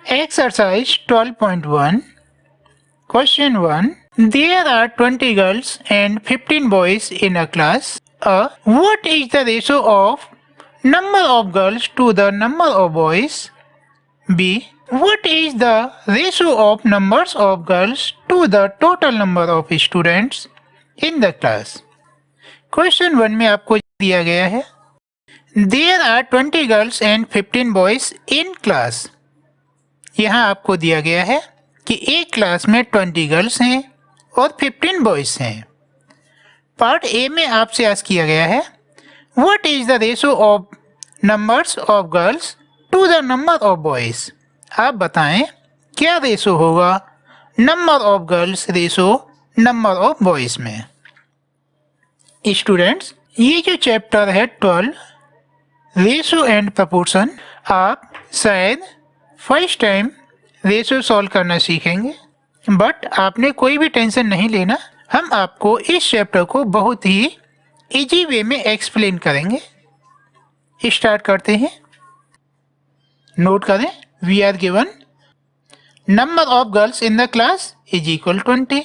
Exercise 12.1. Question 1. There are 20 girls and 15 boys in a class. What is the ratio of number of girls to the number of boys? B. What is the ratio of numbers of girls to the total number of students in the class? Question 1 में आपको दिया गया है There are 20 girls and 15 boys in class. यहाँ आपको दिया गया है कि एक क्लास में 20 गर्ल्स हैं और 15 बॉयज हैं। पार्ट ए में आपसे आस्क किया गया है what is the ratio of numbers of girls to the number of boys. आप बताएं क्या रेशो होगा number of girls ratio number of boys में। स्टूडेंट्स, ये जो चैप्टर है 12 रेशो एंड प्रपोर्शन, आप शायद फर्स्ट टाइम रेशो सॉल्व करना सीखेंगे, बट आपने कोई भी टेंशन नहीं लेना। हम आपको इस चैप्टर को बहुत ही इजी वे में एक्सप्लेन करेंगे। स्टार्ट करते हैं। नोट करें, we are given number of girls in the class is equal 20,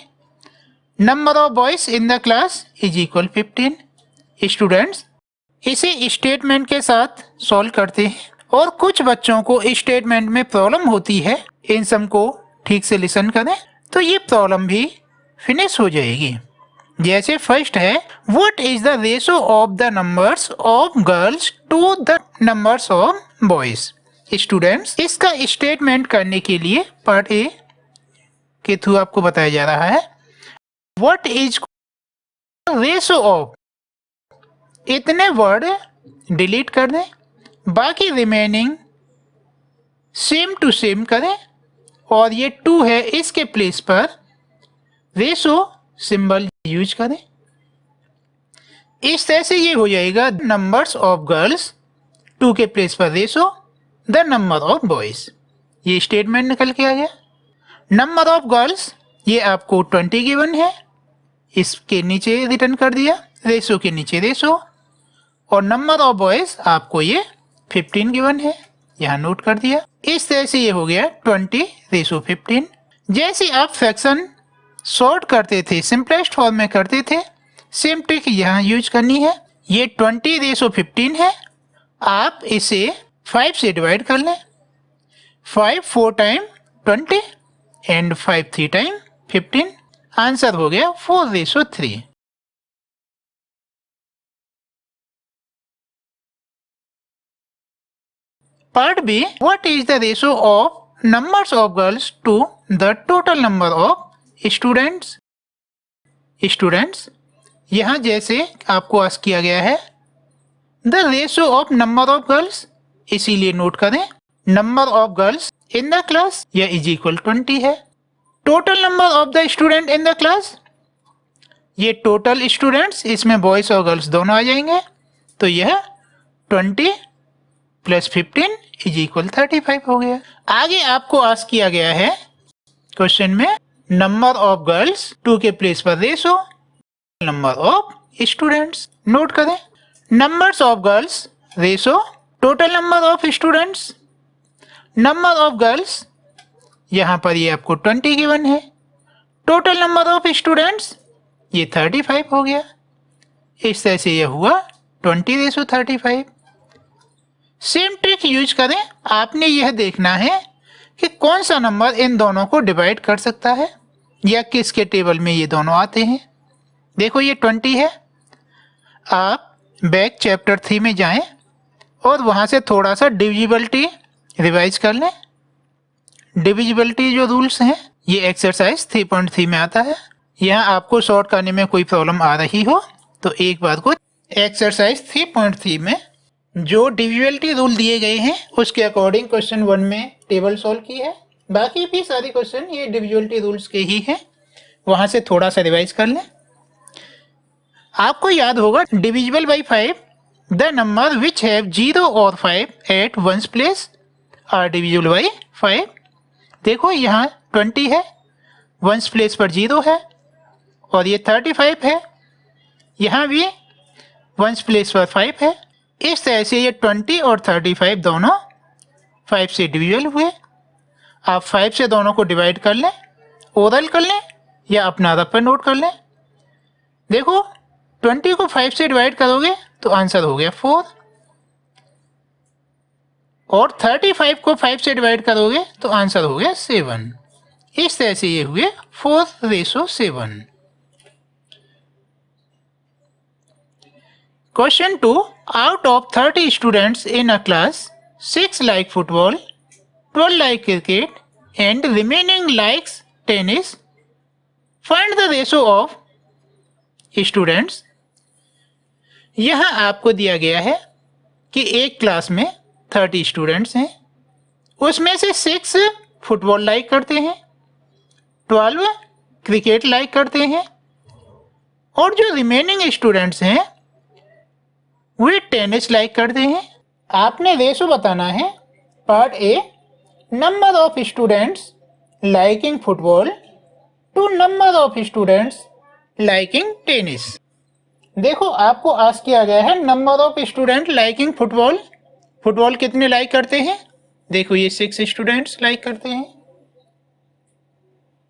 number of boys in the class is equal 15। Students, इसे स्टेटमेंट के साथ सॉल्व करते हैं और कुछ बच्चों को स्टेटमेंट में प्रॉब्लम होती है, इन सब को ठीक से लिसन करें तो ये प्रॉब्लम भी फिनिश हो जाएगी। जैसे फर्स्ट है what is the ratio of the numbers of girls to the numbers of boys. Students, इसका स्टेटमेंट करने के लिए पार्ट ए के थ्रू आपको बताया जा रहा है व्हाट इज रेशो ऑफ, इतने वर्ड डिलीट कर दें, बाकी रिमेनिंग सेम टू सेम करें और ये 2 है इसके प्लेस पर रेशो सिंबल यूज करें। इस तरह से ये हो जाएगा नंबर्स ऑफ गर्ल्स 2 के प्लेस पर ratio the number of boys. ये स्टेटमेंट निकल के आ गया। नंबर ऑफ गर्ल्स ये आपको 20 गिवन है, इसके नीचे रिटर्न कर दिया, रेशो के नीचे रेशो, और नंबर ऑफ बॉयज आपको ये 15 गिवन है, यहाँ नोट कर दिया। इस तरह से ये हो गया 20:15। जैसे आप फ्रैक्शन सॉर्ट करते थे सिंपलेस्ट फॉर्म में करते थे, सेम ट्रिक यहाँ यूज करनी है। ये 20:15 है, आप इसे 5 से डिवाइड कर लें। 5 4 टाइम 20 एंड 5 3 टाइम 15। आंसर हो गया 4:3। Part B, what is the ratio of numbers of girls to the total number of students? Students, यहाँ जैसे आपको आस्क किया गया है the ratio of number of girls, इसीलिए नोट करें number of girls in the class यह is equal 20 है। total number of the student in the class, ये total students, इसमें boys और girls दोनों आ जाएंगे, तो यह 20 प्लस 15 इज इक्वल 35 हो गया। आगे आपको आस्क किया गया है क्वेश्चन में नंबर ऑफ गर्ल्स 2 के प्लेस पर ratio number of students. Note करें numbers of girls ratio total number of students. Number of girls यहाँ पर ये आपको 20 गिवन है, टोटल नंबर ऑफ स्टूडेंट्स ये 35 हो गया। इस तरह से यह हुआ 20:35। सेम ट्रिक यूज करें, आपने यह देखना है कि कौन सा नंबर इन दोनों को डिवाइड कर सकता है या किसके टेबल में ये दोनों आते हैं। देखो ये 20 है, आप बैक चैप्टर 3 में जाएं और वहाँ से थोड़ा सा डिविजिबिलिटी रिवाइज कर लें। डिविजिबिलिटी जो रूल्स हैं ये एक्सरसाइज 3.3 में आता है। यहाँ आपको सॉर्ट करने में कोई प्रॉब्लम आ रही हो तो एक बार को एक्सरसाइज 3.3 में जो डिविजिबिलिटी रूल दिए गए हैं उसके अकॉर्डिंग क्वेश्चन 1 में टेबल सॉल्व की है। बाकी भी सारे क्वेश्चन ये डिविजिबिलिटी रूल्स के ही हैं, वहां से थोड़ा सा रिवाइज कर लें। आपको याद होगा divisible by 5 the number which have 0 और 5 at ones place are divisible by 5। देखो यहाँ 20 है, वंस प्लेस पर 0 है, और ये 35 है, यहाँ भी वंस प्लेस पर 5 है। इस तरह से ये 20 और 35 दोनों 5 से डिविजिबल हुए। आप 5 से दोनों को डिवाइड कर लें, ओरल कर लें या अपना रफ पे नोट कर लें। देखो 20 को 5 से डिवाइड करोगे तो आंसर हो गया 4, और 35 को 5 से डिवाइड करोगे तो आंसर हो गया 7। इस तरह से ये हुए 4:7। Question 2. Out of 30 students in a class, 6 like football, 12 like cricket, and remaining likes tennis. Find the ratio of students. यहाँ आपको दिया गया है कि एक क्लास में 30 स्टूडेंट्स हैं, उसमें से 6 फुटबॉल लाइक करते हैं, 12 क्रिकेट लाइक करते हैं, और जो रिमेनिंग स्टूडेंट्स हैं वे टेनिस लाइक करते हैं। आपने रेशो बताना है। Part A, number of students liking football to number of students liking tennis. देखो आपको आस्क किया गया है number of student liking football. Football कितने लाइक करते हैं? देखो ये 6 स्टूडेंट्स लाइक करते हैं।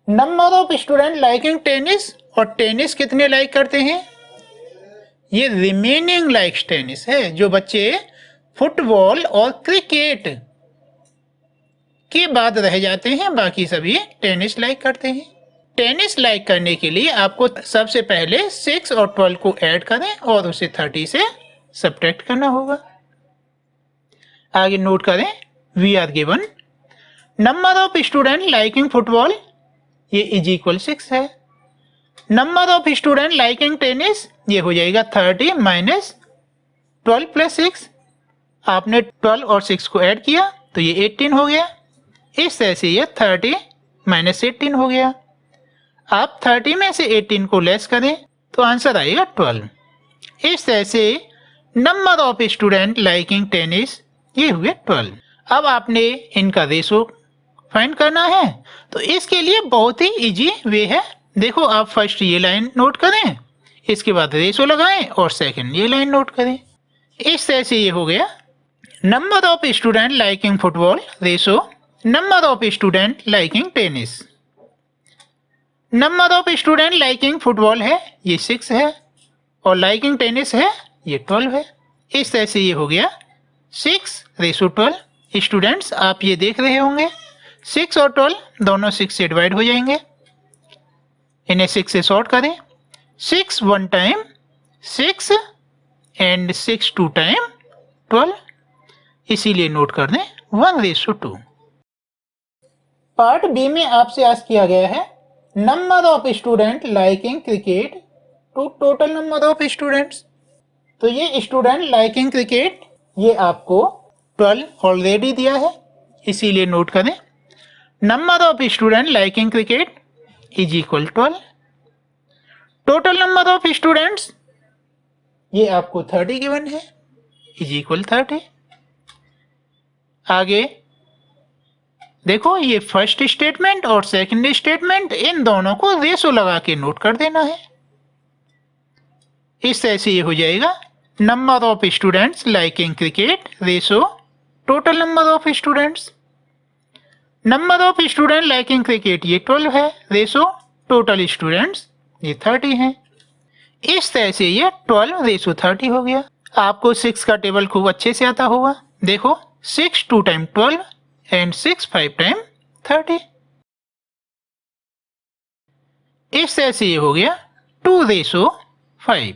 Number of student liking tennis, और टेनिस कितने लाइक करते हैं? ये रिमेनिंग लाइक्स टेनिस है, जो बच्चे फुटबॉल और क्रिकेट के बाद रह जाते हैं, बाकी सभी टेनिस लाइक करते हैं। टेनिस लाइक करने के लिए आपको सबसे पहले 6 और 12 को ऐड करें और उसे 30 से सब्ट्रैक्ट करना होगा। आगे नोट करें, we are given number of student liking football, ये इज इक्वल 6 है। Number of student liking tennis, ये हो जाएगा 30 माइनस 12 प्लस 6। आपने 12 और 6 को ऐड किया तो ये 18 हो गया। इस तरह से ये 30 माइनस 18 हो गया। आप 30 में से 18 को लेस करें तो आंसर आएगा 12। इस तरह से number of student liking tennis ये हुए 12। अब आपने इनका रेशो फाइंड करना है, तो इसके लिए बहुत ही इजी वे है। देखो आप फर्स्ट ये लाइन नोट करें, इसके बाद रेशो लगाएं और सेकंड ये लाइन नोट करें। इस तरह से ये हो गया number of student liking football ratio number of student liking tennis. Number of student liking football है ये 6 है, और लाइकिंग टेनिस है ये 12 है। इस तरह से ये हो गया 6:12। स्टूडेंट्स आप ये देख रहे होंगे 6 और 12 दोनों 6 से डिवाइड हो जाएंगे। इन्हें 6 से शॉर्ट करें। 6 1 टाइम 6 एंड 6 2 टाइम 12, इसीलिए नोट कर दें 1:2। पार्ट बी में आपसे आस्क किया गया है number of student liking cricket to total number of students. तो ये स्टूडेंट लाइकिंग क्रिकेट ये आपको 12 ऑलरेडी दिया है, इसीलिए नोट करें number of student liking cricket is equal 12। Total number of students ये आपको 30 गिवन है, इज इक्वल 30। आगे देखो ये फर्स्ट स्टेटमेंट और सेकंड स्टेटमेंट, इन दोनों को रेशो लगा के नोट कर देना है। इस तरह से ये हो जाएगा number of students liking cricket ratio total number of students. Number of student liking cricket ये 12 है, रेशो टोटल स्टूडेंट्स ये 30 हैं। इस तरह से ये 12:30 हो गया। आपको 6 का टेबल खूब अच्छे से आता होगा। देखो 6 2 टाइम 12 एंड 6 5 टाइम 30। इस तरह से ये हो गया 2:5।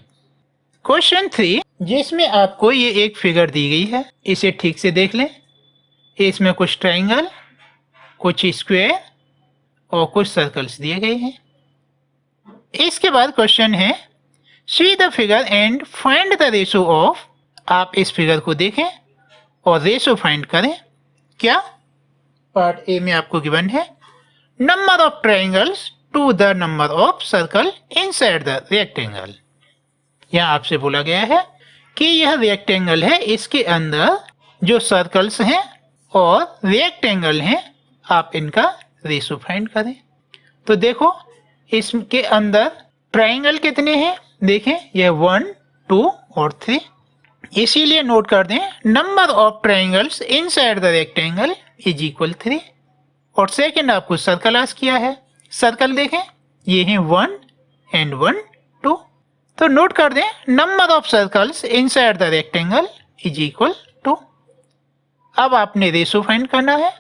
क्वेश्चन 3, जिसमें आपको ये एक फिगर दी गई है, इसे ठीक से देख लें। इसमें कुछ ट्राइंगल, कुछ स्क्वायर और कुछ सर्कल्स दिए गए हैं। इसके बाद क्वेश्चन है see the figure and find the ratio of. आप इस फिगर को देखें और रेशो फाइंड करें। क्या? पार्ट ए में आपको गिवन है number of triangles to the number of circle inside the rectangle. यहाँ आपसे बोला गया है कि यह रेक्टेंगल है, इसके अंदर जो सर्कल्स हैं और रेक्टेंगल हैं, आप इनका रेशो फाइंड करें। तो देखो इसके अंदर ट्राइंगल कितने हैं, देखें यह 1 2 और 3, इसीलिए नोट कर दें number of triangles inside the rectangle is equal 3। और सेकंड आपको सर्कल आस्क किया है। सर्कल देखें, ये हैं 1 and 1 2। तो नोट कर दें, number of circles inside the rectangle is equal to. अब आपने रेशो फाइंड करना है,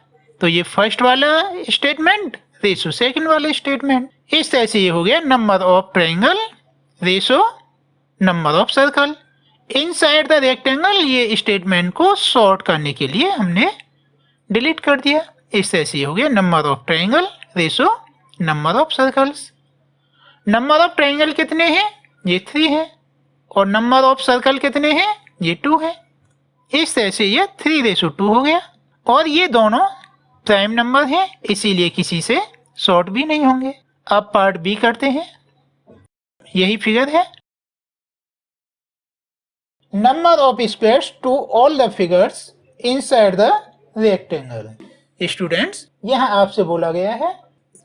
तो ये फर्स्ट वाला स्टेटमेंट रेशो सेकंड वाला स्टेटमेंट। इस तरह से ये हो गया number of triangle ratio number of circle inside the rectangle. ये स्टेटमेंट को सॉर्ट करने के लिए हमने डिलीट कर दिया। इस तरह से ये हो गया number of triangle ratio number of circles. Number of triangle कितने हैं? ये 3 है। और नंबर ऑफ सर्कल कितने हैं? ये 2 है। इस तरह से ये 3:2 हो गया। और ये दोनों प्राइम नंबर हैं, इसीलिए किसी से शॉर्ट भी नहीं होंगे। अब पार्ट बी करते हैं। यही फिगर है। Number of squares to all the figures inside the rectangle. Students, यहाँ आपसे बोला गया है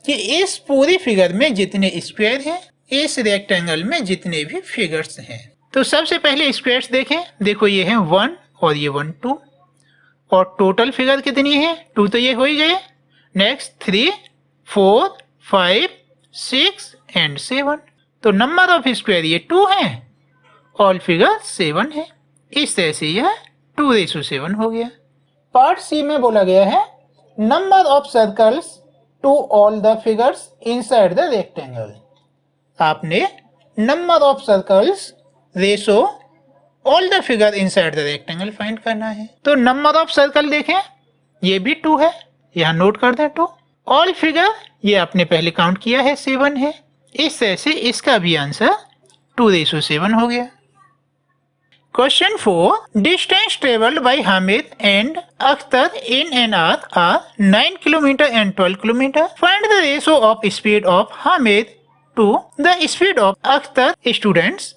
कि इस पूरी फिगर में जितने स्क्वायर हैं, इस रेक्टेंगल में जितने भी फिगर्स हैं। तो सबसे पहले स्क्वायर्स देखें। देखो ये है 1 और ये 1 2। और टोटल फिगर कितनी है? 2 तो ये हो ही गए। Next 3 4 5 6 and 7। तो नंबर ऑफ स्क्वायर ये 2 है, ऑल फिगर 7 है। इस तरह से यह 2:7 हो गया। पार्ट सी में बोला गया है number of circles to all the figures inside the rectangle. आपने number of circles ratio all the figure inside the rectangle find करना है। तो नंबर ऑफ सर्कल देखें, ये भी 2 है, यहाँ नोट कर दें 2। ऑल फिगर ये आपने पहले काउंट किया है 7 है। इस तरह से इसका भी आंसर 2:7 हो गया। Question 4. Distance traveled by Hamid and Akhtar in an hour are 9 km and 12 km. Find the ratio of speed of Hamid to the speed of Akhtar. Students,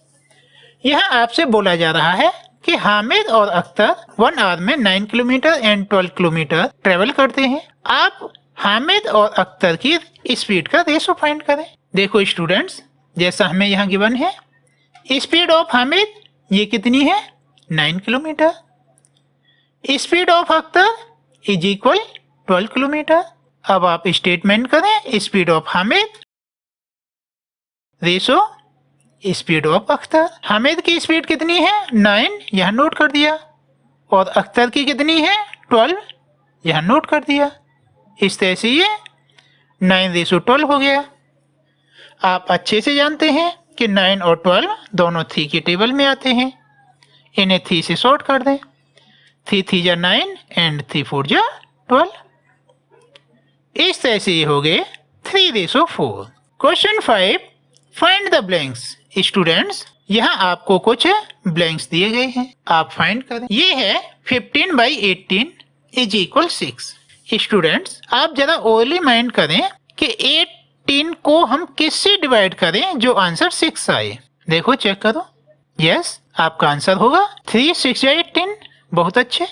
यहाँ आपसे बोला जा रहा है कि हामिद और अख्तर 1 आवर में 9 किलोमीटर एंड 12 किलोमीटर ट्रेवल करते हैं। आप हामिद और अख्तर की स्पीड का रेशो फाइंड करें। देखो स्टूडेंट्स, जैसा हमें यहाँ गिवन है, स्पीड ऑफ हामिद ये कितनी है? 9 kilometre. Speed of Akhtar is equal 12 kilometre. अब आप स्टेटमेंट करें, speed of Hamid ratio speed of Akhtar. Hamid की स्पीड कितनी है? 9, यह नोट कर दिया। और अख्तर की कितनी है? 12, यह नोट कर दिया। इस तरह से ये 9:12 हो गया। आप अच्छे से जानते हैं कि 9 और 12 दोनों 3 के टेबल में आते हैं। इन्हें 3 से शॉर्ट कर दें। 3 3 जा 9 एंड 3 4 जा 12। इस तरह से ये हो गए 3:4। Question 5, find the blanks. Students, यहाँ आपको कुछ ब्लैंक्स दिए गए हैं, आप फाइंड करें। ये है 15/18 इज इक्वल 6। स्टूडेंट्स, आप जरा ओरली माइंड करें कि 18 को हम किससे डिवाइड करें जो आंसर 6 आए। देखो चेक करो। यस, आपका आंसर होगा 3 6 या 18। बहुत अच्छे।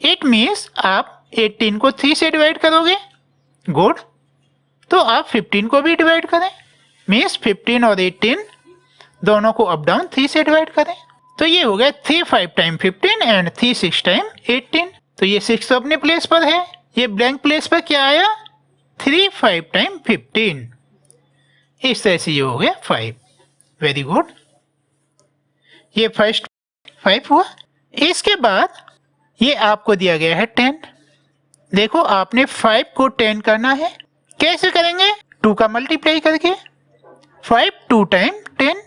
इट मीन्स आप 18 को 3 से डिवाइड करोगे। गुड। तो आप 15 को भी डिवाइड करें। मीन्स 15 और 18 दोनों को अप डाउन 3 से डिवाइड करें। तो ये हो गया 3 5 टाइम 15 एंड 3 6 टाइम 18। तो ये 6 तो अपने प्लेस पर है। ये ब्लैंक प्लेस पर क्या आया? 3 5 टाइम 15। इस तरह से ये हो गया 5। Very good. ये फर्स्ट 5 हुआ। इसके बाद ये आपको दिया गया है 10। देखो, आपने 5 को 10 करना है। कैसे करेंगे? 2 का मल्टीप्लाई करके। 5 2 टाइम 10।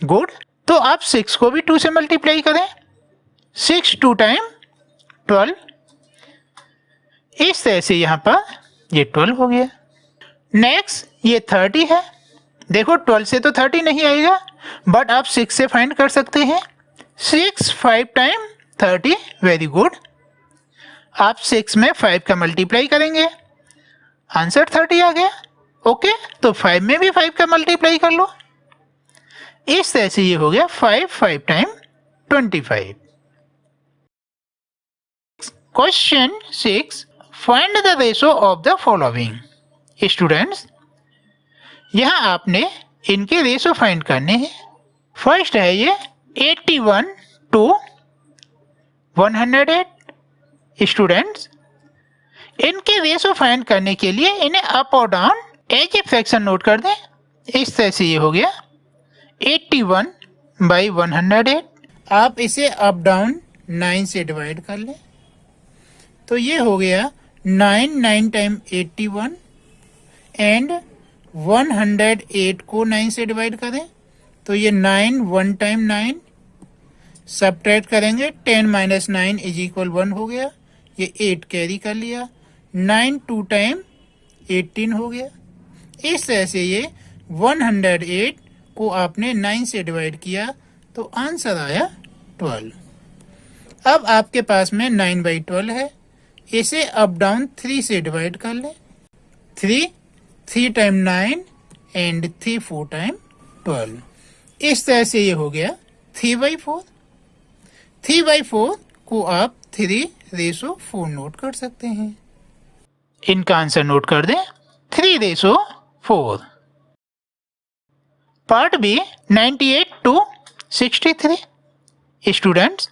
गुड। तो आप 6 को भी 2 से मल्टीप्लाई करें। 6 2 टाइम 12। इस तरह से यहाँ पर ये 12 हो गया। नेक्स्ट ये 30 है। देखो 12 से तो 30 नहीं आएगा, बट आप 6 से फाइंड कर सकते हैं। 6 5 टाइम 30। Very good. आप 6 में 5 का मल्टीप्लाई करेंगे, आंसर 30 आ गया। ओके, तो 5 में भी 5 का मल्टीप्लाई कर लो। इस तरह से ये हो गया 5 5 time 25। Question 6, find the ratio of the following. Students, यहाँ आपने इनके रेशो फाइंड करने हैं। फर्स्ट है ये 81 to 108। स्टूडेंट्स, इनके रेशो फाइंड करने के लिए इन्हें अप और down as a fraction note कर दें। इस तरह से ये हो गया 81/108। आप इसे अप डाउन 9 से डिवाइड कर लें तो ये हो गया 9 टाइम 81 एंड 108 को 9 से डिवाइड करें तो ये 9 1 टाइम 9 सब्ट्रैक्ट करेंगे 10 - 9 = 1 हो गया। ये 8 कैरी कर लिया। 9 2 टाइम 18 हो गया। इस तरह से ये 108 को आपने 9 से डिवाइड किया तो आंसर आया 12। अब आपके पास में 9/12 है। इसे अप डाउन 3 से डिवाइड कर ले। 3 टाइम 9 एंड 3 4 टाइम 12। इस तरह से ये हो गया 3/4। 3/4 को आप 3/4 नोट कर सकते हैं। इनका आंसर नोट कर दें 3/4। Part B 98 to 63। Students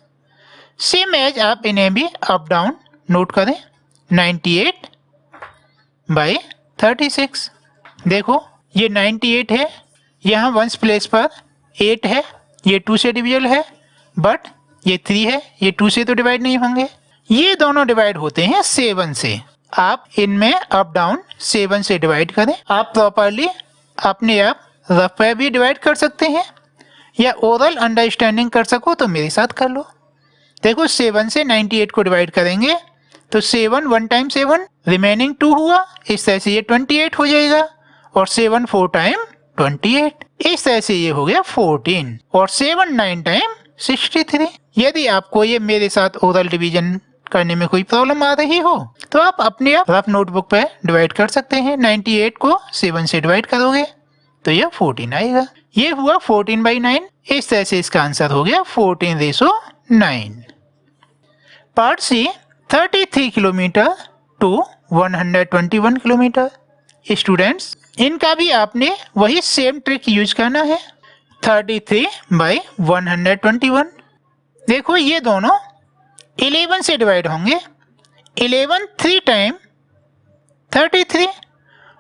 same as आप इन्हें भी अप डाउन नोट करें। 98/36। देखो ये 98 है, यहाँ वंस प्लेस पर 8 है, ये 2 से डिविजल है, बट ये 3 है, ये 2 से तो डिवाइड नहीं होंगे। ये दोनों डिवाइड होते हैं 7 से। आप इनमें अप डाउन 7 से डिवाइड करें। आप प्रॉपरली अपने आप रफ पे भी डिवाइड कर सकते हैं या ओरल अंडरस्टैंडिंग कर सको तो मेरे साथ कर लो। देखो 7 से 98 को डिवाइड करेंगे तो 7 1 टाइम 7 रिमेनिंग 2 हुआ। इस तरह से ये 28 हो जाएगा और 7 4 टाइम 28। इस तरह से ये हो गया 14 और 7 9 टाइम 63। यदि आपको ये मेरे साथ ओरल डिवीजन करने में कोई प्रॉब्लम आ रही हो तो आप अपने आप रफ नोटबुक पे डिवाइड कर सकते हैं। 98 को 7 से डिवाइड करोगे तो ये 14 आएगा। ये हुआ 14/9। इस तरह से इसका आंसर हो गया 14/9। Part C 33 kilometre to 121 kilometre. Students इनका भी आपने वही सेम ट्रिक यूज करना है। 33/121। देखो ये दोनों 11 से डिवाइड होंगे। 11 3 टाइम 33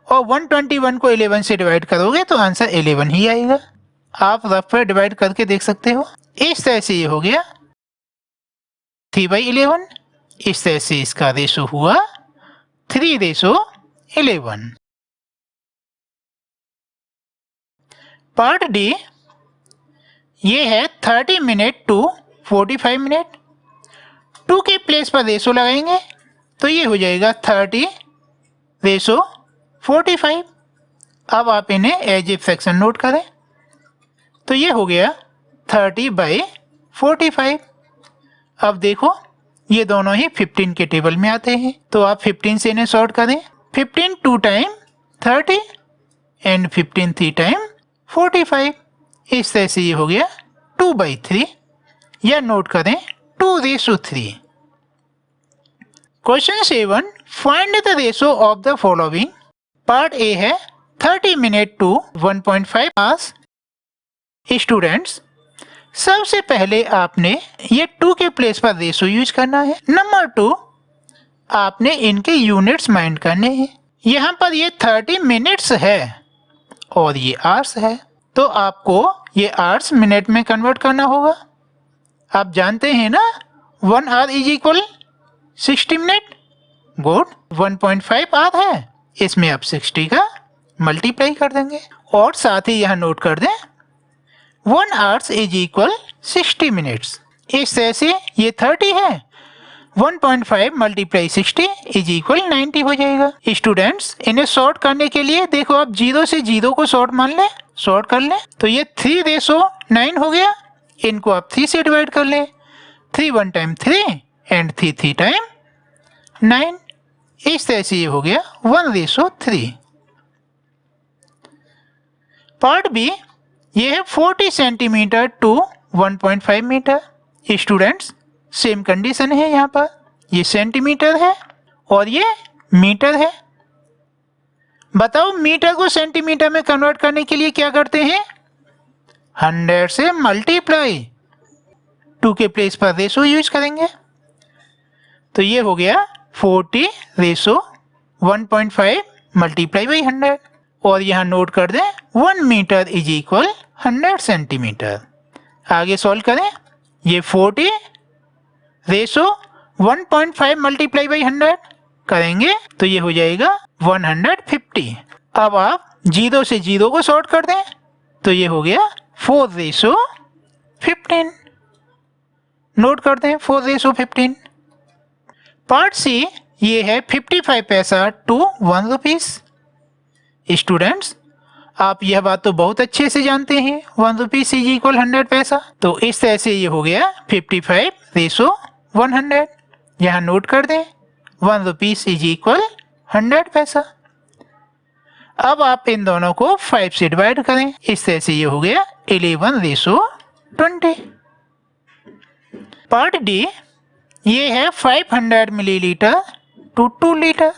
और 121 को 11 से डिवाइड करोगे तो आंसर 11 ही आएगा। आप रफ पर डिवाइड करके देख सकते हो। इस तरह से ये हो गया 3/11। इस तरह से इसका रेशो हुआ 3/11। पार्ट डी ये है 30 मिनट टू 45 मिनट। 2 के प्लेस पर रेशो लगाएंगे तो ये हो जाएगा 30/45। अब आप इन्हें एज ए फ्रैक्शन नोट करें तो ये हो गया 30/45। अब देखो ये दोनों ही 15 के टेबल में आते हैं तो आप 15 से इन्हें सॉर्ट करें। 15 2 टाइम 30 एंड 15 3 टाइम 45। इस तरह से ये हो गया 2/3 या नोट करें 2/3। Question 7 find the ratio of the following. Part A है 30 मिनट टू 1.5 आवर्स। स्टूडेंट्स सबसे पहले आपने ये 2 के प्लेस पर रेशो यूज करना है। नंबर 2 आपने इनके यूनिट्स माइंड करने हैं। यहाँ पर ये 30 मिनट्स है और ये आवर्स है तो आपको ये आवर्स मिनट में कन्वर्ट करना होगा। आप जानते हैं ना 1 आवर = 60 मिनट। गुड। 1.5 आवर है, इसमें आप 60 का मल्टीप्लाई कर देंगे और साथ ही यहाँ नोट कर दें 1 आवर्स = 60 मिनट्स। इस तरह से ये 30 है, 1.5 × 60 = 90 हो जाएगा। स्टूडेंट्स इन्हें सॉर्ट करने के लिए देखो आप 0 से 0 को सॉर्ट मान लें, सॉर्ट कर लें तो ये 3/9 हो गया। इनको आप 3 से डिवाइड कर लें। 3 1 टाइम 3 एंड 3 3 टाइम 9। इस तरह से ये हो गया 1/3। पार्ट बी ये है 40 centimetre to 1.5 metre. Students same condition है। यहाँ पर ये सेंटीमीटर है और ये मीटर है। बताओ मीटर को सेंटीमीटर में कन्वर्ट करने के लिए क्या करते हैं? 100 से मल्टीप्लाई। 2 के प्लेस पर रेशो यूज करेंगे तो ये हो गया 40 रेशो 1.5 मल्टीप्लाई बाई 100 और यहाँ नोट कर दें 1 मीटर इज इक्वल 100 सेंटीमीटर। आगे सॉल्व करें, ये 40 रेशो 1.5 मल्टीप्लाई बाई 100 करेंगे तो ये हो जाएगा 150। अब आप 0 से 0 को शॉर्ट कर दें तो ये हो गया 4 रेशो 15। नोट कर दें 4 रेशो 15। पार्ट सी ये है 55 पैसा टू 1 रुपीस। स्टूडेंट्स, आप यह बात तो बहुत अच्छे से जानते हैं 1 रुपीस इज इक्वल 100 पैसा। तो इस तरह से ये हो गया 55 रेशो 100। यहाँ नोट कर दें 1 रुपीस इज इक्वल 100 पैसा। अब आप इन दोनों को 5 से डिवाइड करें, इस तरह से ये हो गया 11 रेशो 20। पार्ट डी ये है 500 मिलीलीटर टू 2 लीटर।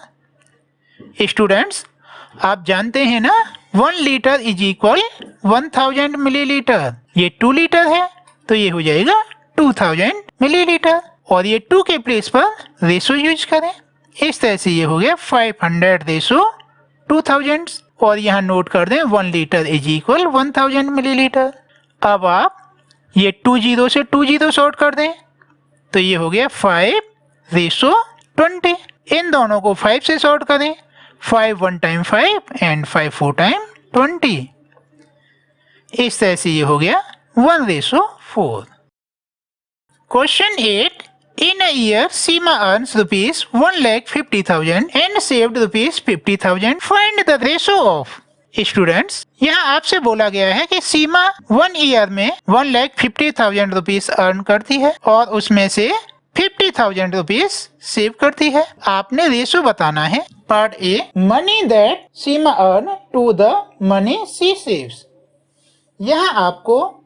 स्टूडेंट्स, आप जानते हैं ना 1 लीटर इज इक्वल 1000 मिलीलीटर। ये 2 लीटर है तो ये हो जाएगा 2000 मिलीलीटर और ये 2 के प्लेस पर रेशो यूज करें। इस तरह से ये हो गया 500 रेशो 2000 और यहाँ नोट कर दें 1 लीटर इज इक्वल 1000 मिलीलीटर। अब आप ये 2 0 से 2 0 शॉर्ट कर दें तो ये हो गया 5 रेशो 20। इन दोनों को 5 से शॉर्ट करें, 5 1 टाइम 5 एंड 5 4 टाइम 20। इस तरह से ये हो गया 1 ratio 4। Question 8, in a year Seema earns rupees 1,50,000 and saved rupees 50,000. Find the ratio of। Students, यहाँ आपसे बोला गया है कि सीमा 1 ईयर में 1,50,000 रुपीस अर्न करती है और उसमें से 50,000 रुपीस सेव करती है। आपने रेशो बताना है। Part A, money that Seema earn to the money she saves. यहाँ आपको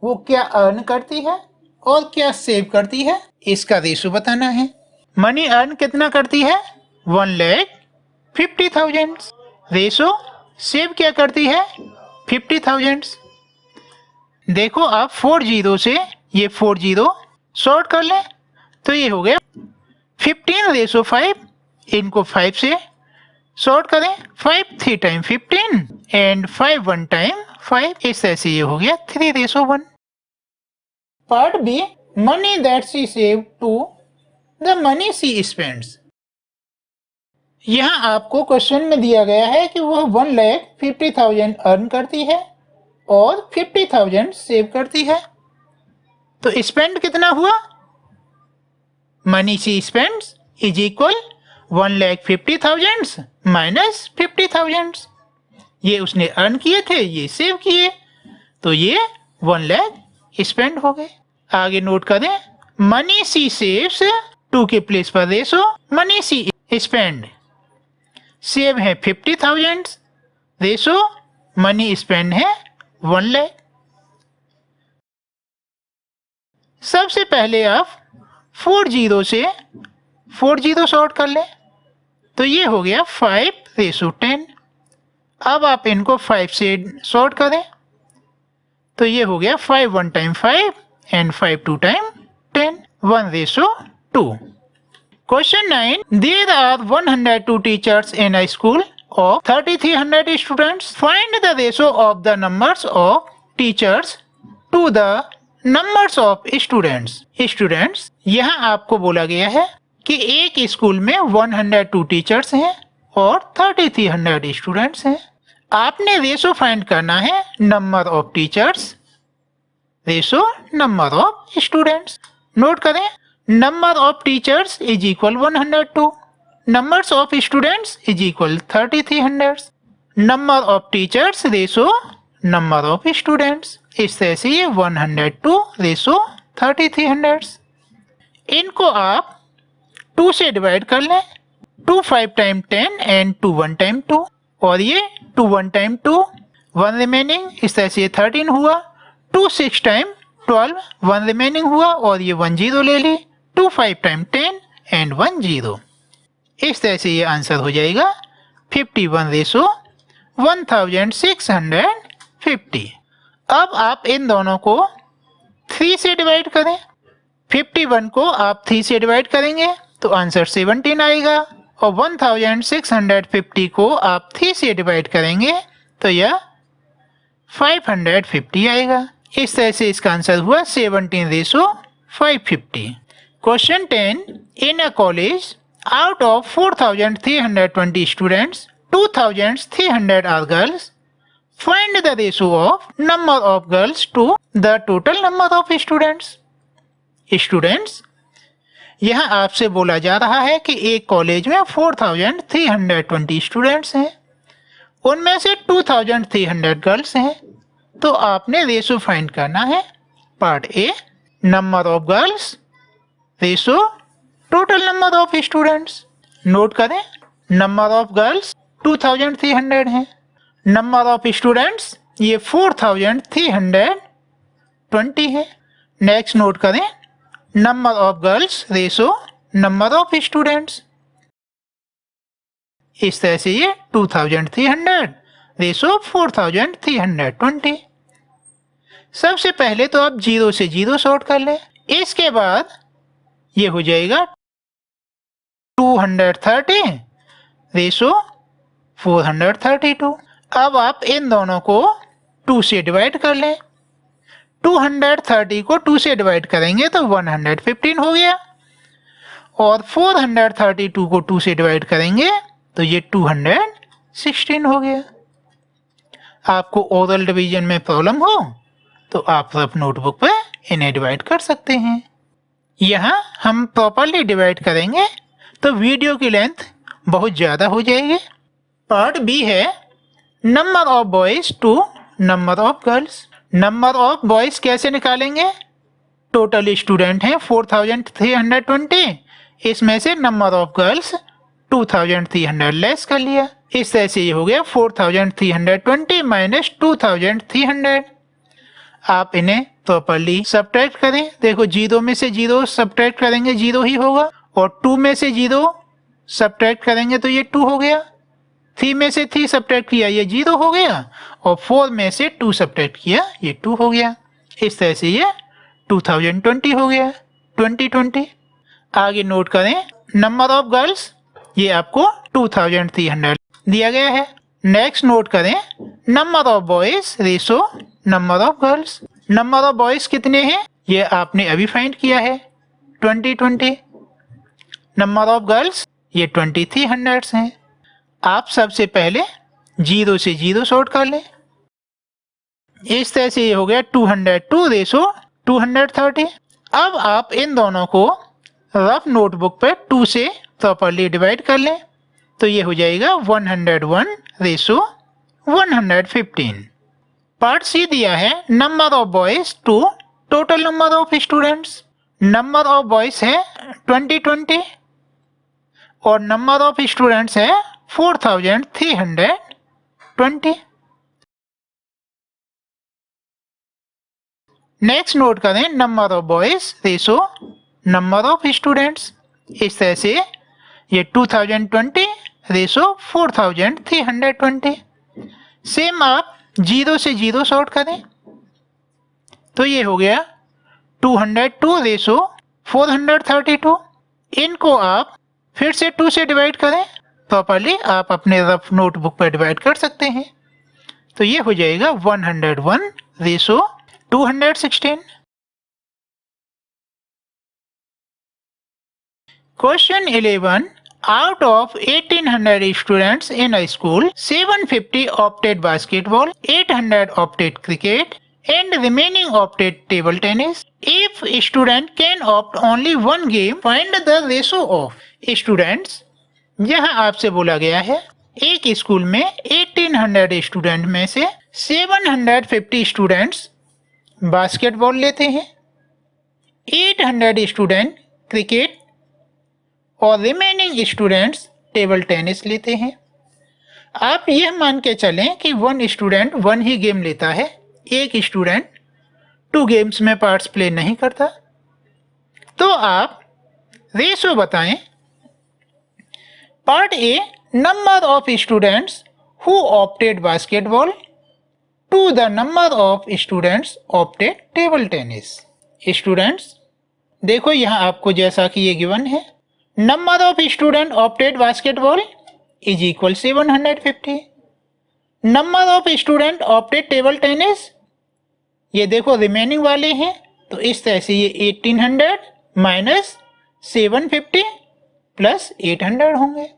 वो क्या अर्न करती है और क्या सेव करती है इसका रेशो बताना है। मनी अर्न कितना करती है 1,50,000। रेशो सेव क्या करती है 50,000। देखो आप 4 0 से ये 4 0 शॉर्ट कर लें तो ये हो गया 15 रेशो 5। इनको 5 से शॉर्ट करें, 5 3 टाइम 15 एंड 5 1 टाइम 5। इस तरह से ये हो गया 3 ratio 1। Part B, money that she save to the money she spends. यहाँ आपको क्वेश्चन में दिया गया है कि वह 1,50,000 अर्न करती है और 50,000 सेव करती है। तो स्पेंड कितना हुआ, money she spends is equal 1,50,000 minus 50,000। ये उसने अर्न किए थे, ये सेव किए, तो ये 1 लाख स्पेंड हो गए। आगे नोट करें, मनी सी सेव्स 2 के प्लेस पर रेशो मनी सी स्पेंड। सेव है 50,000, रेशो मनी स्पेंड है 1 लाख। सबसे पहले आप 4 0 से 4 0 शॉर्ट कर लें तो ये हो गया 5 रेशो 10। अब आप इनको 5 से शॉर्ट करें तो ये हो गया 5 1 time 5 and 5 2 time 10, 1 ratio 2। Question 9, there are 102 teachers in a school of 3,300 students. Find the ratio of the numbers of teachers to the numbers of students. Students, यहाँ आपको बोला गया है कि एक स्कूल में 102 टीचर्स हैं और 3,300 स्टूडेंट्स हैं। आपने रेशो फाइंड करना है number of teachers ratio number of students. Note करें, number of teachers is equal 102, numbers of students is equal 3,300, number of teachers ratio number of students। इस तरह से ये 102 रेशो 3,300। इनको आप 2 से डिवाइड कर लें, 2 5 टाइम 10 एंड 2 1 टाइम 2 और ये 2 1 टाइम 2, 1 रिमेनिंग। इस तरह से ये 13 हुआ। 2 6 टाइम 12, 1 रिमेनिंग हुआ और ये 1 0 ले ली। 2 5 टाइम 10 एंड 1 0। इस तरह से ये आंसर हो जाएगा 51 रेशो 1650। अब आप इन दोनों को 3 से डिवाइड करें। 51 को आप 3 से डिवाइड करेंगे तो आंसर 17 आएगा। और 1650 को आप 3 से डिवाइड करेंगे तो यह 550 आएगा। इस तरह से इसका आंसर हुआ 17:550। Question 10, in a college out of 4320 students 2300 are girls, find the ratio of number of girls to the total number of students. Students, यहाँ आपसे बोला जा रहा है कि एक कॉलेज में 4320 स्टूडेंट्स हैं, उनमें से 2300 गर्ल्स हैं, तो आपने रेशो फाइंड करना है। Part A, number of girls ratio total number of students. Note करें, नंबर ऑफ गर्ल्स 2300 हैं, नंबर ऑफ स्टूडेंट्स ये 4320 है। नेक्स्ट नोट करें, number of girls ratio number of students. इस तरह से ये 2300 रेशो 4320। सबसे पहले तो आप 0 से 0 सॉर्ट कर लें, इसके बाद ये हो जाएगा 230 रेशो 432। अब आप इन दोनों को 2 से डिवाइड कर लें। 230 को 2 से डिवाइड करेंगे तो 115 हो गया, और 432 को 2 से डिवाइड करेंगे तो ये 216 हो गया। आपको ओरल डिवीजन में प्रॉब्लम हो तो आप रफ नोटबुक पर इन्हें डिवाइड कर सकते हैं। यहाँ हम प्रॉपरली डिवाइड करेंगे तो वीडियो की लेंथ बहुत ज़्यादा हो जाएगी। पार्ट बी है number of boys to number of girls. Number of boys कैसे निकालेंगे? टोटल स्टूडेंट हैं 4320, इसमें से नंबर ऑफ गर्ल्स 2300 लेस कर लिया। इस तरह से ये हो गया 4320 माइनस 2300। आप इन्हें प्रॉपरली सब्ट्रैक्ट करें। देखो 0 में से 0 सब्ट्रैक्ट करेंगे 0 ही होगा, और 2 में से 0 सब्ट्रैक्ट करेंगे तो ये 2 हो गया। 3 में से 3 सब्ट्रैक्ट किया ये 0 हो गया, और 4 में से 2 सब्ट्रैक्ट किया ये 2 हो गया। इस तरह से ये 2020 हो गया, 2020। आगे नोट करें, नंबर ऑफ गर्ल्स ये आपको 2300 दिया गया है। नेक्स्ट नोट करें, number of boys ratio number of girls. Number of boys कितने हैं ये आपने अभी फाइंड किया है 2020। नंबर ऑफ गर्ल्स ये 2300 हैं। आप सबसे पहले 0 से 0 सॉर्ट कर लें। इस तरह से ये हो गया 202 रेशो 230। अब आप इन दोनों को रफ नोटबुक पर 2 से प्रॉपरली डिवाइड कर लें तो ये हो जाएगा 101 रेशो 115। पार्ट सी दिया है number of boys to total number of students. Number of boys है 2020 और नंबर ऑफ स्टूडेंट्स है 4320। नेक्स्ट नोट करें, number of boys ratio number of students. इस तरह से ये 2020 रेशो 4320। सेम आप 0 से 0 सॉर्ट करें तो ये हो गया 202 रेशो 432। इनको आप फिर से 2 से डिवाइड करें, प्रॉपरली आप अपने रफ नोटबुक पर डिवाइड कर सकते हैं तो ये हो जाएगा 101 ratio 216। Question 11. Out of 1800 students in a school, 750 opted basketball, 800 opted cricket, and remaining opted table tennis. If a student can opt only one game, find the ratio of students. यहाँ आपसे बोला गया है एक स्कूल में 1800 student में से 750 students basketball लेते हैं, 800 स्टूडेंट क्रिकेट और रिमेनिंग स्टूडेंट्स टेबल टेनिस लेते हैं। आप यह मान के चलें कि 1 स्टूडेंट 1 ही गेम लेता है, एक स्टूडेंट 2 गेम्स में पार्टिसिपेट नहीं करता। तो आप रेशो बताएं। Part A, number of students who opted basketball to the number of students opted table tennis. Students देखो यहाँ आपको जैसा कि ये गिवन है number of student opted basketball is equal 750। Number of student opted table tennis, ये देखो remaining वाले हैं, तो इस तरह से ये 1800 माइनस 750 प्लस 800 होंगे।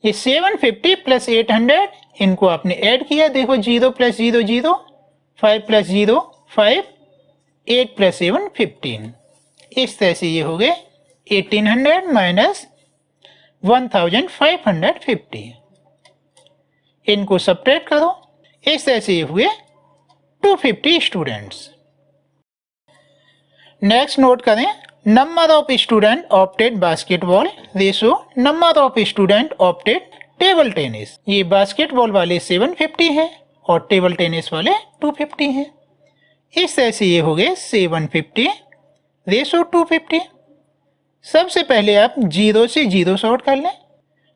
ये 750 प्लस 800 इनको आपने ऐड किया, देखो 0 प्लस 0 0, 5 प्लस 0 5, 8 प्लस 7 15। इस तरह से ये हो गए 1800 माइनस 1550। इनको सब्ट्रैक्ट करो, इस तरह से ये हुए 250 स्टूडेंट्स। नेक्स्ट नोट करें, number of student opted basketball ratio number of student opted table tennis. ये बास्केटबॉल वाले 750 हैं और टेबल टेनिस वाले 250 हैं। इस तरह से ये हो गए 750 रेशो 250। सबसे पहले आप 0 से 0 शॉर्ट कर लें,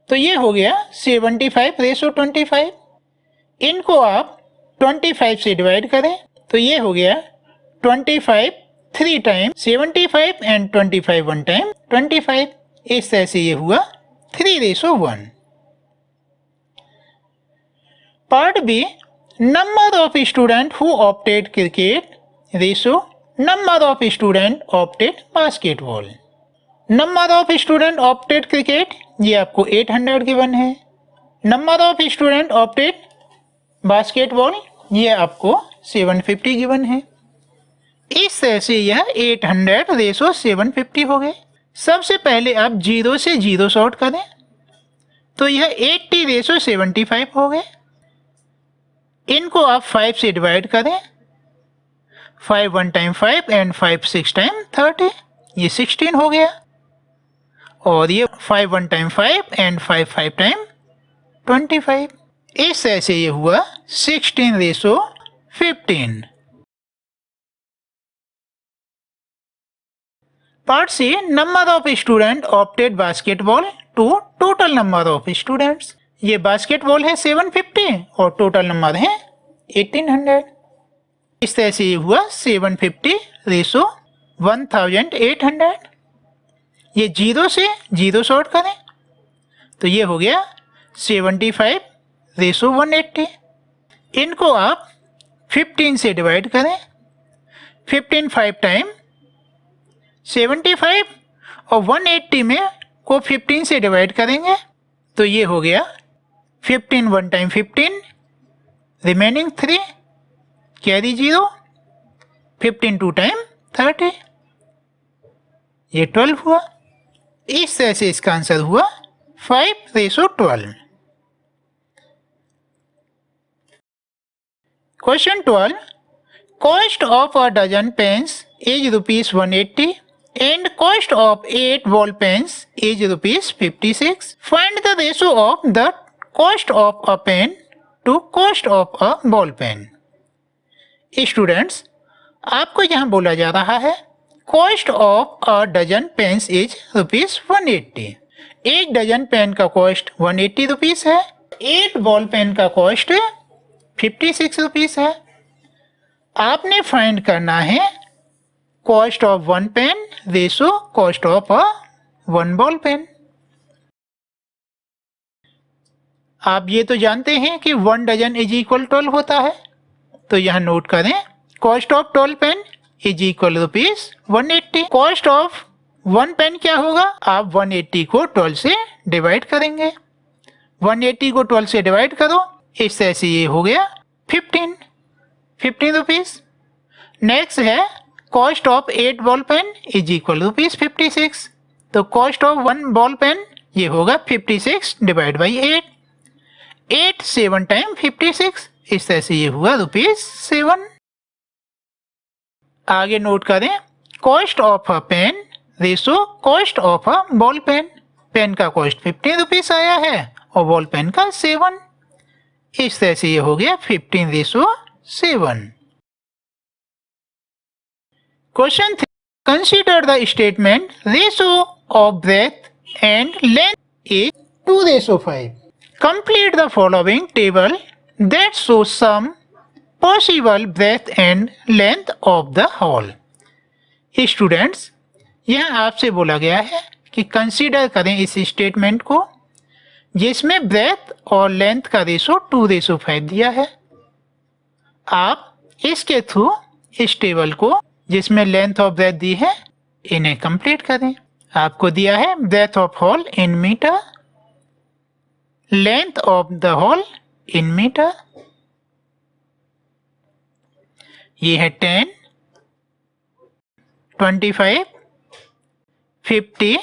तो ये हो गया 75 रेशो 25। इनको आप 25 से डिवाइड करें, तो ये हो गया 25 3 टाइम 75 एंड 25 1 टाइम 25। इस तरह से ये हुआ 3 ratio 1। Part B, number of student who opted cricket ratio number of student opted basketball. Number of student opted cricket ये आपको 800 गिवन है। Number of student opted basketball ये आपको 750 गिवन है। इस तरह से यह 800 रेशो 750 हो गए। सबसे पहले आप 0 से 0 शॉर्ट करें, तो यह 80 रेशो 75 हो गए। इनको आप 5 से डिवाइड करें, 5 1 टाइम 5 एंड 5 6 टाइम 30, ये 16 हो गया। और ये 5 1 टाइम 5 एंड 5 5 टाइम 25। इस तरह से ये हुआ 16 ratio 15। Part C, number of student opted basketball to total number of students. ये बास्केटबॉल है 750 और टोटल नंबर है 1800। इस तरह से ये हुआ 750 रेशो 1800। ये 0 से 0 शॉर्ट करें, तो ये हो गया 75 रेशो 180। इनको आप 15 से डिवाइड करें, 15 5 टाइम 75 और 180 में को 15 से डिवाइड करेंगे, तो ये हो गया 15 1 टाइम 15, रिमेनिंग 3 कैरी 0, 15 2 टाइम 30, ये 12 हुआ। इस तरह से इसका आंसर हुआ 5 ratio 12। Question 12, cost of a dozen pens is ₹180 and cost of 8 ball pens is ₹56. Find the ratio of the cost of a pen to cost of a ball pen. Students, आपको यहाँ बोला जा रहा है cost of a dozen pens is ₹180। एक dozen pen का cost 180 rupees है, 8 ball pen का कॉस्ट 56 रुपीज है। आपने फाइंड करना है cost of 1 pen ratio cost of a 1 ball pen. आप ये तो जानते हैं कि 1 डजन इज इक्वल 12 होता है, तो यहाँ नोट करें cost of 12 pen is equal ₹180। Cost of 1 pen क्या होगा, आप 180 को 12 से डिवाइड करेंगे, 180 को 12 से डिवाइड करो, इस तरह से ये हो गया 15 रुपीज। नेक्स्ट है cost of 8 ball pen is equal ₹56। तो कॉस्ट ऑफ 1 बॉल पेन ये होगा 56 डिवाइड बाई 8, 8 7 टाइम 56, इस तरह से ये हुआ ₹7। आगे नोट करें cost of a pen ratio cost of a ball pen. Pen का कॉस्ट 15 रुपीज आया है और बॉल पेन का 7, इस तरह से ये हो गया 15:7। Question 3. Consider the statement ratio of breadth and length is 2:5. Complete the following table that shows some possible breadth and length of the hole. Students, यहाँ आपसे बोला गया है कि कंसीडर करें इस स्टेटमेंट को जिसमें ब्रेथ और लेंथ का रेशो 2:5 दिया है। आप इसके थ्रू इस टेबल को जिसमें लेंथ और ब्रेथ दी है इन्हें कंप्लीट करें। आपको दिया है breadth of hole in metre, length of the hole in metre, ये है 10, 25, 50,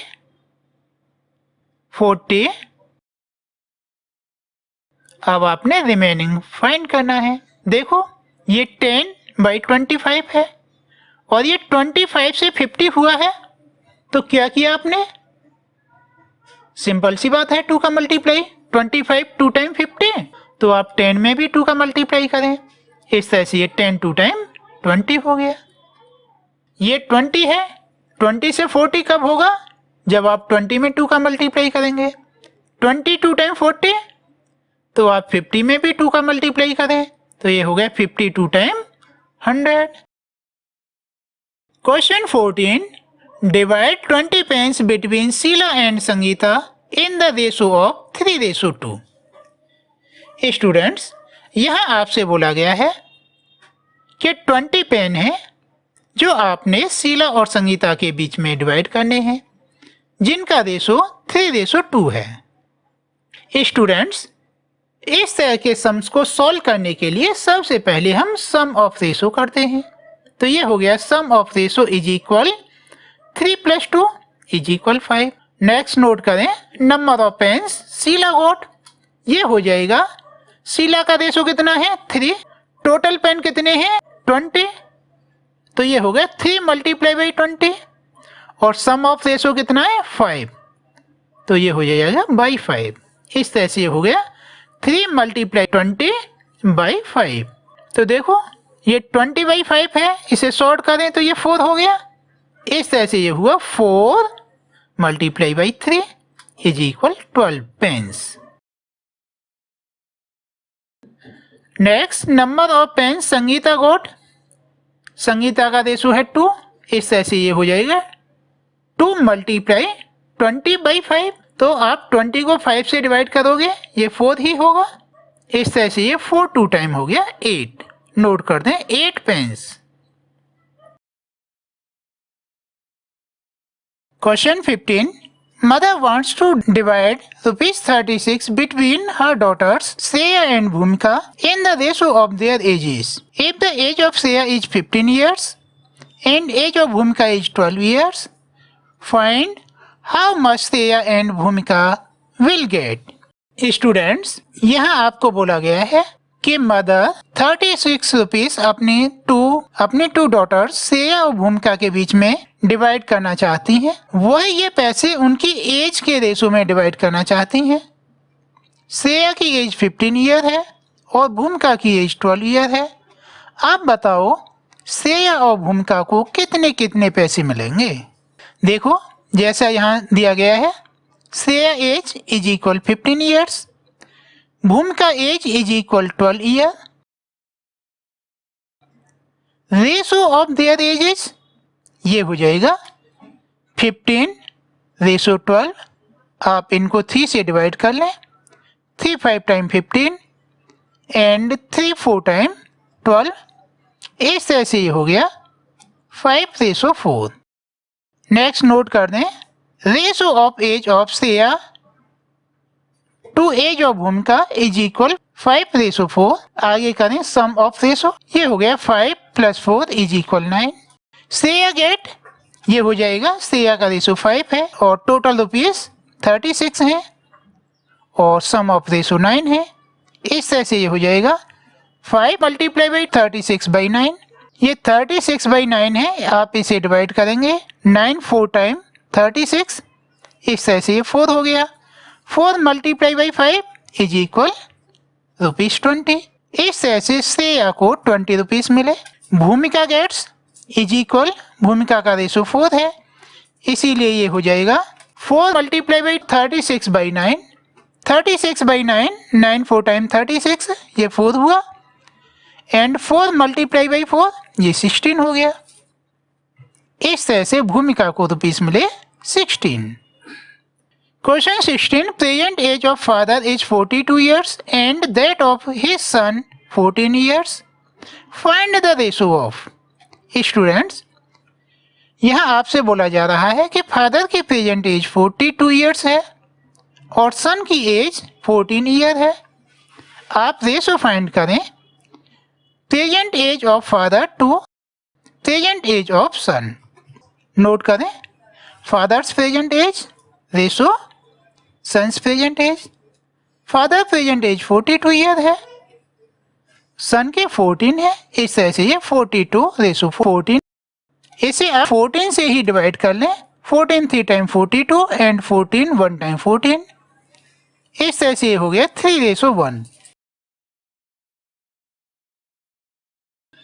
40। अब आपने रिमेनिंग फाइंड करना है। देखो ये 10/25 है और ये 25 से 50 हुआ है, तो क्या किया आपने? सिंपल सी बात है, 2 का मल्टीप्लाई। 25 2 टाइम 50, तो आप 10 में भी 2 का मल्टीप्लाई करें। इस तरह से ये 10 2 टाइम 20 हो गया। ये 20 है, 20 से 40 कब होगा? जब आप 20 में 2 का मल्टीप्लाई करेंगे। 20 2 टाइम 40, तो आप 50 में भी 2 का मल्टीप्लाई करें, तो ये हो गया 50 2 time 100। Question 14, divide 20 pens between Sheela and Sangeeta in the ratio of 3:2। Students, यहाँ आपसे बोला गया है कि 20 पेन है जो आपने शीला और संगीता के बीच में डिवाइड करने हैं, जिनका रेशो 3:2 है। स्टूडेंट्स, इस तरह के सम्स को सॉल्व करने के लिए सबसे पहले हम सम ऑफ रेशो करते हैं। तो ये हो गया sum of ratio is equal 3 + 2 is equal 5। Next note करें number of pens Sheela got, ये हो जाएगा शीला का रेशो कितना है 3, टोटल पेन कितने हैं 20, तो ये हो गया 3 × 20 और सम ऑफ रेशो कितना है 5, तो ये हो जाएगा बाई 5। इस तरह से ये हो गया 3 × 20/5। तो देखो ये 20/5 है, इसे सॉर्ट करें तो ये 4 हो गया। इस तरह से ये हुआ 4 × 3 is equal 12 pens. Next number of pens Sangeeta got, Sangeeta का रेशो है 2, इस तरह से ये हो जाएगा 2 × 20/5, तो आप 20 को 5 से डिवाइड करोगे ये 4 ही होगा। इस तरह से ये 4 2 टाइम हो गया 8। नोट कर दें 8 pens. Question 15, mother wants to divide ₹36 between her daughters Shreya and Bhumika in the ratio of their ages. If the age of Shreya is 15 years and age of Bhumika is 12 years, find how much Shreya and Bhumika will get. Students, यहाँ आपको बोला गया है कि mother 36 rupees अपनी two daughters Shreya और भूमिका के बीच में डिवाइड करना चाहती हैं। वह ये पैसे उनकी एज के रेशो में डिवाइड करना चाहती हैं। श्रेया की एज 15 ईयर है और भूमिका की एज 12 ईयर है। आप बताओ श्रेया और भूमिका को कितने कितने पैसे मिलेंगे। देखो जैसा यहाँ दिया गया है, Shreya age is equal 15 years, Bhumika age is equal 12 year. Ratio of their ages ये हो जाएगा 15:12। आप इनको 3 से डिवाइड कर लें, 3 5 टाइम 15 एंड 3 4 टाइम 12। इस तरह से ये हो गया 5:4। नेक्स्ट नोट कर दें ratio of age of Shreya to age of Bhumika is equal 5:4। आगे करें सम ऑफ रेशो, ये हो गया 5 + 4 इज इक्वल 9। श्रेया गेट ये हो जाएगा, श्रेया का रेशो 5 है और टोटल रुपीज 36 है और सम ऑफ रेशो 9 है। इस तरह से ये हो जाएगा 5 × 36/9। ये 36/9 है, आप इसे डिवाइड करेंगे 9 4 टाइम 36। इस तरह से ये 4 हो गया। 4 × 5 इज इक्वल ₹20। इस तरह से श्रेया को 20 रुपीज मिले। भूमिका गेट्स इज इक्वल, भूमिका का रेशो 4 है, इसीलिए ये हो जाएगा 4 × 36/9। 36/9, 9 4 टाइम 36, ये 4 हुआ एंड 4 × 4 ये 16 हो गया। इस तरह से भूमिका को रुपीस मिले 16। Question 16. Present age of father is 42 years and that of his son 14 years. Find the ratio of. Students, यहाँ आपसे बोला जा रहा है कि फादर की प्रेजेंट एज 42 ईयर्स है और सन की एज 14 ईयर है। आप रेशो फाइंड करें present age of father to present age of son. Note करें father's present age ratio son's present age. Father present age 42 year है, सन के 14 है, इस तरह से ये 42 रेशो 14। इसे आप 14 से ही डिवाइड कर लें। 14 3 टाइम 42 एंड 14 1 टाइम 14। इस तरह से ये हो गया 3:1।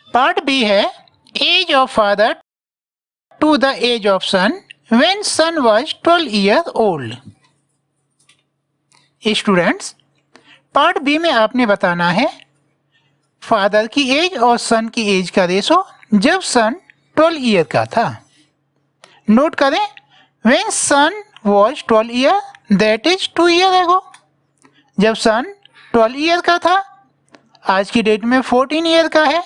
पार्ट बी है age of father to the age of son when son was 12 year old. Students, part B में आपने बताना है फादर की एज और सन की एज का रेशो जब सन 12 ईयर का था। नोट करें when son was 12 year that is 2 year ago. जब सन 12 ईयर का था, आज की डेट में 14 ईयर का है,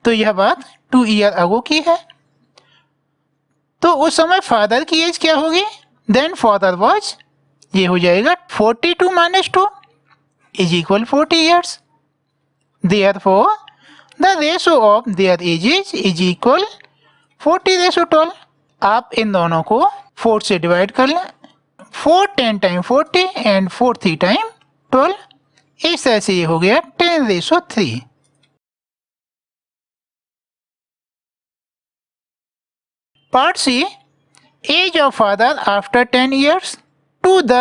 तो यह बात 2 ईयर अगो की है। तो उस समय फादर की एज क्या होगी? देन फादर वाज, ये हो जाएगा 42 minus 2 is equal 40 years. Therefore, the ratio of their ages is equal 40:12। आप इन दोनों को 4 से डिवाइड कर लें। 4 10 टाइम 40 एंड 4 3 टाइम 12। इस तरह से ये हो गया 10:3। Part C age of father after 10 years to the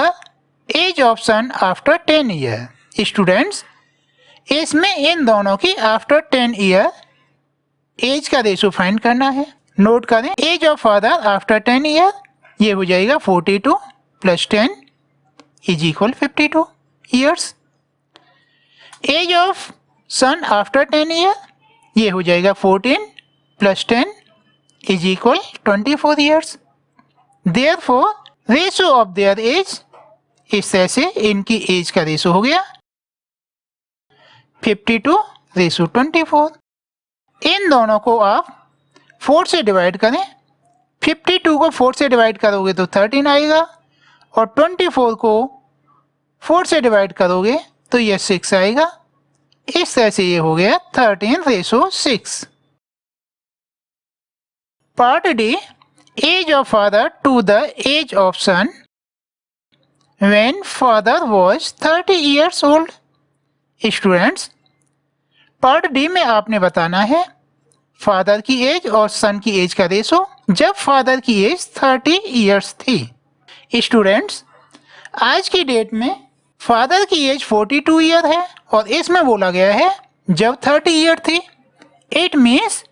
age of son after 10 year. Students, इसमें इन दोनों की आफ्टर 10 ईयर एज का रेशो फाइंड करना है। नोट करें age of father after 10 year, ये हो जाएगा 42 plus 10 is equal 52 years. Age of son after 10 year, ये हो जाएगा 14 plus 10 is equal 24 years. Therefore ratio of there as, इस तरह से इनकी एज का रेशो हो गया 52:24। इन दोनों को आप 4 से डिवाइड करें। 52 को 4 से डिवाइड करोगे तो 13 आएगा और 24 को 4 से डिवाइड करोगे तो यह 6 आएगा। इस तरह से ये हो गया 13:6। Part D age of father to the age of son when father was 30 years old. Students, part D में आपने बताना है फादर की एज और सन की एज का रेशो जब फादर की एज 30 ईयर्स थी। स्टूडेंट्स, आज की डेट में फादर की एज 42 ईयर है और इसमें बोला गया है जब 30 ईयर थी। इट मीन्स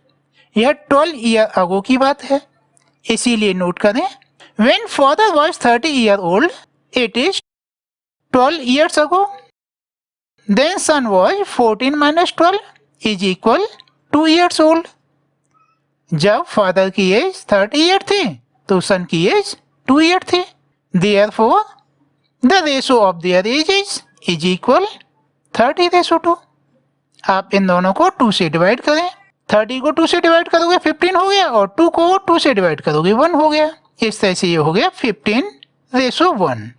यह 12 ईयर अगो की बात है, इसीलिए नोट करें when father was 30 year old it is 12 years ago. Then son was 14 minus 12 is equal 2 years old। जब फादर की एज 30 ईयर थी तो सन की एज 2 ईयर थी। Therefore, the ratio of their ages is equal 30:2। आप इन दोनों को 2 से डिवाइड करें। 30 को 2 से डिवाइड करोगे 15 हो गया और 2 को 2 से डिवाइड करोगे 1 हो गया। इस तरह से ये हो गया 15:1।